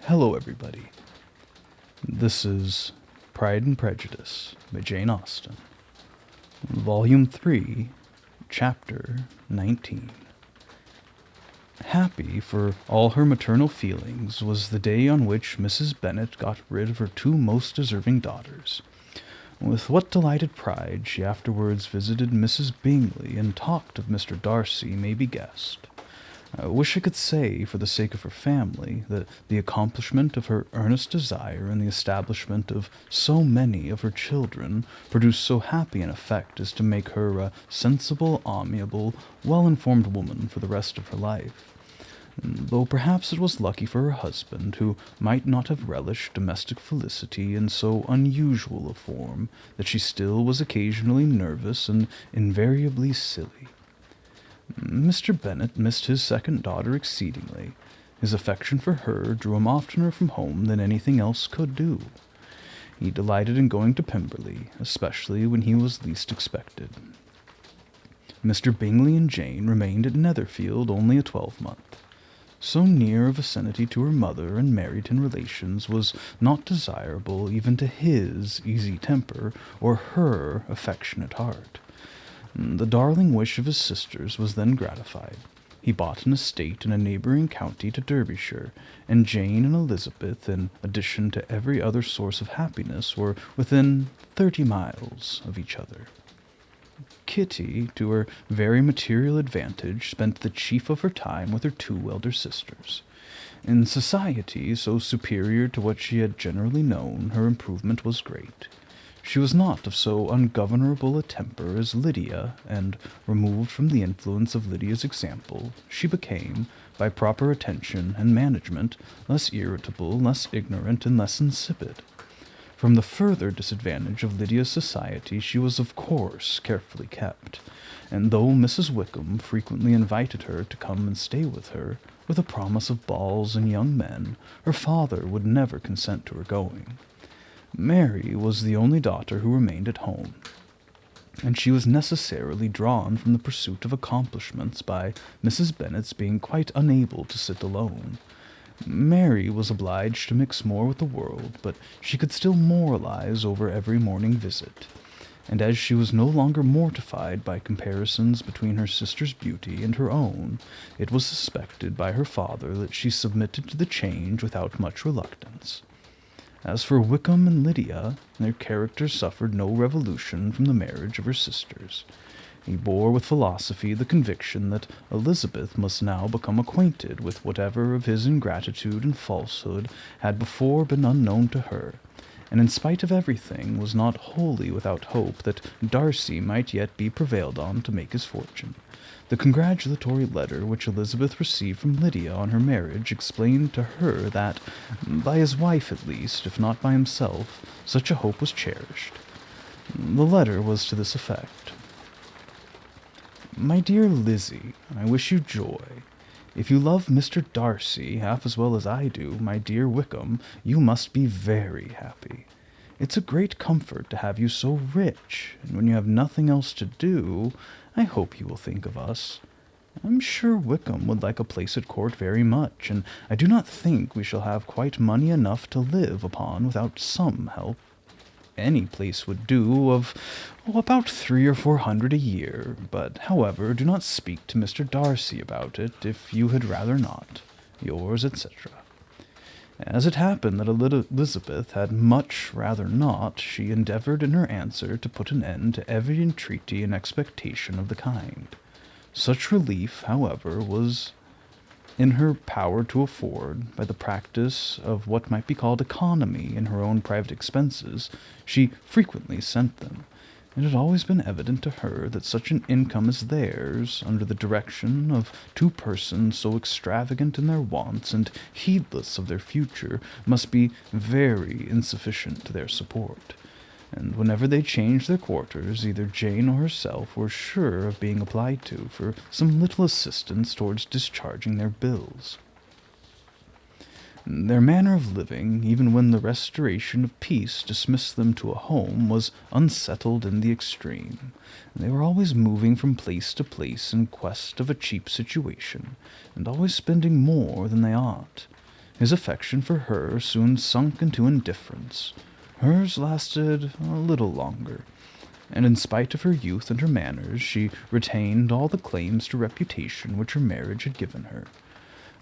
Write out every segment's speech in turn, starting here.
Hello, everybody. This is Pride and Prejudice by Jane Austen, Volume 3, Chapter 19. Happy for all her maternal feelings was the day on which Mrs. Bennet got rid of her two most deserving daughters. With what delighted pride she afterwards visited Mrs. Bingley and talked of Mr. Darcy may be guessed. I wish I could say, for the sake of her family, that the accomplishment of her earnest desire and the establishment of so many of her children produced so happy an effect as to make her a sensible, amiable, well-informed woman for the rest of her life. Though perhaps it was lucky for her husband, who might not have relished domestic felicity in so unusual a form, that she still was occasionally nervous and invariably silly. Mr. Bennet missed his second daughter exceedingly. His affection for her drew him oftener from home than anything else could do. He delighted in going to Pemberley, especially when he was least expected. Mr. Bingley and Jane remained at Netherfield only a twelvemonth. So near a vicinity to her mother and Meryton relations was not desirable even to his easy temper or her affectionate heart. The darling wish of his sisters was then gratified. He bought an estate in a neighbouring county to Derbyshire, and Jane and Elizabeth, in addition to every other source of happiness, were within 30 miles of each other. Kitty, to her very material advantage, spent the chief of her time with her two elder sisters. In society so superior to what she had generally known, her improvement was great. She was not of so ungovernable a temper as Lydia, and, removed from the influence of Lydia's example, she became, by proper attention and management, less irritable, less ignorant, and less insipid. From the further disadvantage of Lydia's society she was of course carefully kept, and though Mrs. Wickham frequently invited her to come and stay with her, with a promise of balls and young men, her father would never consent to her going. Mary was the only daughter who remained at home, and she was necessarily drawn from the pursuit of accomplishments by Mrs. Bennet's being quite unable to sit alone. Mary was obliged to mix more with the world, but she could still moralize over every morning visit, and as she was no longer mortified by comparisons between her sister's beauty and her own, it was suspected by her father that she submitted to the change without much reluctance. As for Wickham and Lydia, their characters suffered no revolution from the marriage of her sisters. He bore with philosophy the conviction that Elizabeth must now become acquainted with whatever of his ingratitude and falsehood had before been unknown to her, and in spite of everything was not wholly without hope that Darcy might yet be prevailed on to make his fortune. The congratulatory letter which Elizabeth received from Lydia on her marriage explained to her that, by his wife at least, if not by himself, such a hope was cherished. The letter was to this effect: "My dear Lizzie, I wish you joy. If you love Mr. Darcy half as well as I do, my dear Wickham, you must be very happy. It's a great comfort to have you so rich, and when you have nothing else to do, I hope you will think of us. I'm sure Wickham would like a place at court very much, and I do not think we shall have quite money enough to live upon without some help. Any place would do, of about 300 or 400 a year, but, however, do not speak to Mr. Darcy about it, if you had rather not. Yours, etc." As it happened that Elizabeth had much rather not, she endeavoured in her answer to put an end to every entreaty and expectation of the kind. Such relief, however, was in her power to afford, by the practice of what might be called economy in her own private expenses. She frequently sent them. It had always been evident to her that such an income as theirs, under the direction of two persons so extravagant in their wants and heedless of their future, must be very insufficient to their support. And whenever they changed their quarters, either Jane or herself were sure of being applied to for some little assistance towards discharging their bills. Their manner of living, even when the restoration of peace dismissed them to a home, was unsettled in the extreme. They were always moving from place to place in quest of a cheap situation, and always spending more than they ought. His affection for her soon sunk into indifference. Hers lasted a little longer, and in spite of her youth and her manners, she retained all the claims to reputation which her marriage had given her.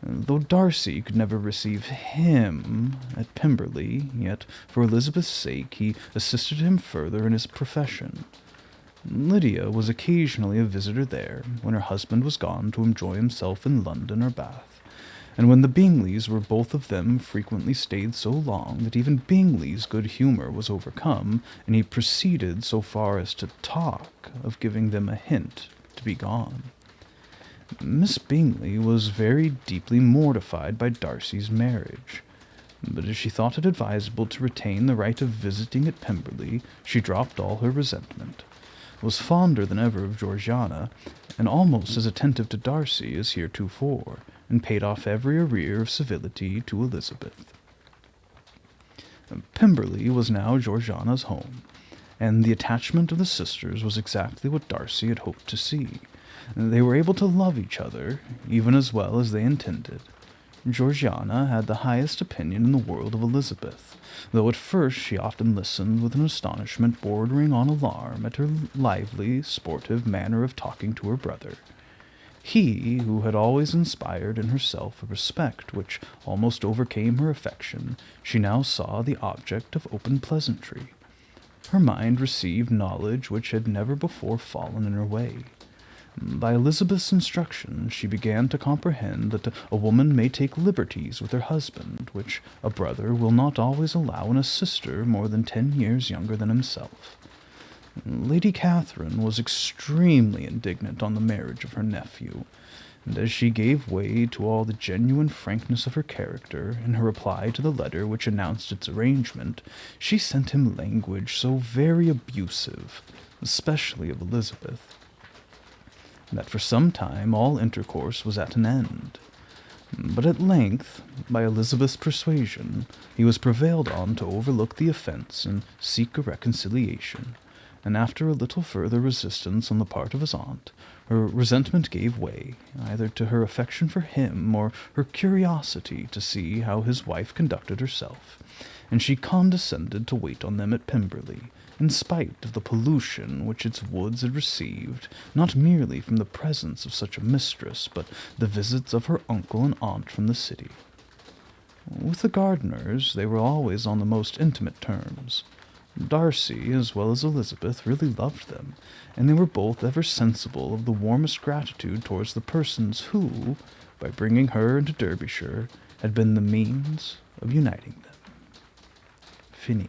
Though Darcy could never receive him at Pemberley, yet for Elizabeth's sake he assisted him further in his profession. Lydia was occasionally a visitor there, when her husband was gone to enjoy himself in London or Bath, and when the Bingleys were both of them frequently stayed so long that even Bingley's good humour was overcome, and he proceeded so far as to talk of giving them a hint to be gone. Miss Bingley was very deeply mortified by Darcy's marriage, but as she thought it advisable to retain the right of visiting at Pemberley, she dropped all her resentment, was fonder than ever of Georgiana, and almost as attentive to Darcy as heretofore, and paid off every arrear of civility to Elizabeth. Pemberley was now Georgiana's home, and the attachment of the sisters was exactly what Darcy had hoped to see. They were able to love each other, even as well as they intended. Georgiana had the highest opinion in the world of Elizabeth, though at first she often listened with an astonishment bordering on alarm at her lively, sportive manner of talking to her brother. He, who had always inspired in herself a respect which almost overcame her affection, she now saw the object of open pleasantry. Her mind received knowledge which had never before fallen in her way. By Elizabeth's instruction, she began to comprehend that a woman may take liberties with her husband, which a brother will not always allow in a sister more than 10 years younger than himself. Lady Catherine was extremely indignant on the marriage of her nephew, and as she gave way to all the genuine frankness of her character, in her reply to the letter which announced its arrangement, she sent him language so very abusive, especially of Elizabeth, that for some time all intercourse was at an end. But at length, by Elizabeth's persuasion, he was prevailed on to overlook the offence and seek a reconciliation, and after a little further resistance on the part of his aunt, her resentment gave way, either to her affection for him or her curiosity to see how his wife conducted herself, and she condescended to wait on them at Pemberley, in spite of the pollution which its woods had received, not merely from the presence of such a mistress, but the visits of her uncle and aunt from the city. With the Gardiners they were always on the most intimate terms. Darcy, as well as Elizabeth, really loved them, and they were both ever sensible of the warmest gratitude towards the persons who, by bringing her into Derbyshire, had been the means of uniting them. Finis.